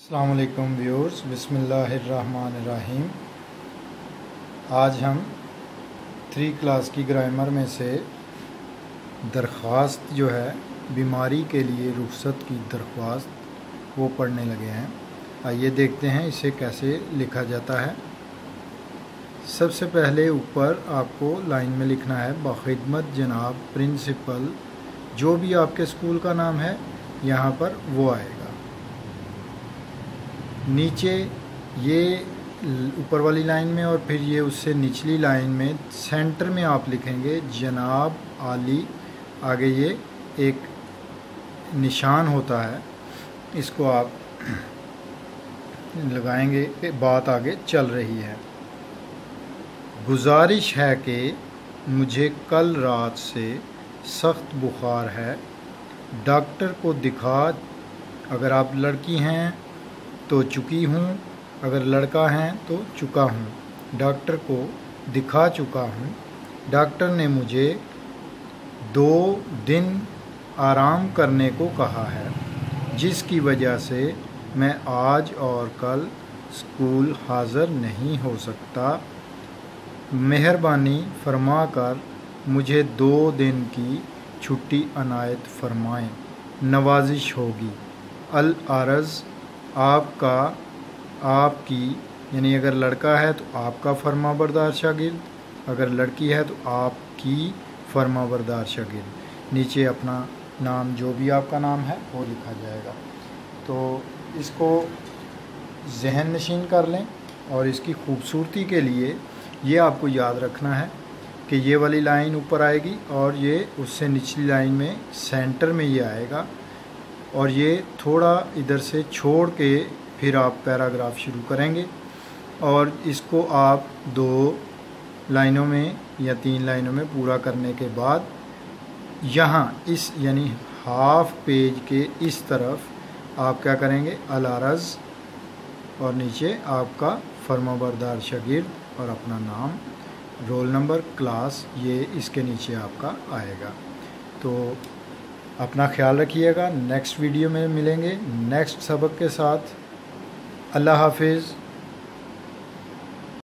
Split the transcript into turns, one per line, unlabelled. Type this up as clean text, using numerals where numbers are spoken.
अस्सलाम वालेकुम व्यूअर्स, बिस्मिल्लाहिर्रहमानिर्रहीम। आज हम 3 क्लास की ग्रामर में से दरख्वास्त जो है, बीमारी के लिए रुखसत की दरख्वास्त, वो पढ़ने लगे हैं। आइए देखते हैं इसे कैसे लिखा जाता है। सबसे पहले ऊपर आपको लाइन में लिखना है बखिदमत जनाब प्रिंसिपल, जो भी आपके स्कूल का नाम है यहाँ पर वो आएगा। नीचे ये ऊपर वाली लाइन में और फिर ये उससे निचली लाइन में सेंटर में आप लिखेंगे जनाब आली। आगे ये एक निशान होता है, इसको आप लगाएंगे कि बात आगे चल रही है। गुजारिश है कि मुझे कल रात से सख्त बुखार है, डॉक्टर को दिखा। अगर आप लड़की हैं तो चुकी हूँ, अगर लड़का हैं तो चुका हूँ। डॉक्टर को दिखा चुका हूँ। डॉक्टर ने मुझे 2 दिन आराम करने को कहा है, जिसकी वजह से मैं आज और कल स्कूल हाज़िर नहीं हो सकता। मेहरबानी फरमाकर मुझे 2 दिन की छुट्टी अनायत फरमाएं, नवाजिश होगी। अल अर्ज़ आपका, आपकी, यानी अगर लड़का है तो आपका फरमाबरदार शागिर्द, अगर लड़की है तो आपकी फरमाबरदार शागिर्द। नीचे अपना नाम, जो भी आपका नाम है वो लिखा जाएगा। तो इसको जहन नशीन कर लें, और इसकी खूबसूरती के लिए ये आपको याद रखना है कि ये वाली लाइन ऊपर आएगी और ये उससे निचली लाइन में सेंटर में ये आएगा, और ये थोड़ा इधर से छोड़ के फिर आप पैराग्राफ शुरू करेंगे। और इसको आप 2 लाइनों में या 3 लाइनों में पूरा करने के बाद यहाँ इस यानी हाफ पेज के इस तरफ आप क्या करेंगे, अल अर्ज़, और नीचे आपका फरमाबरदार शागिर्द और अपना नाम, रोल नंबर, क्लास, ये इसके नीचे आपका आएगा। तो अपना ख्याल रखिएगा। नेक्स्ट वीडियो में मिलेंगे नेक्स्ट सबक के साथ। अल्लाह हाफिज़।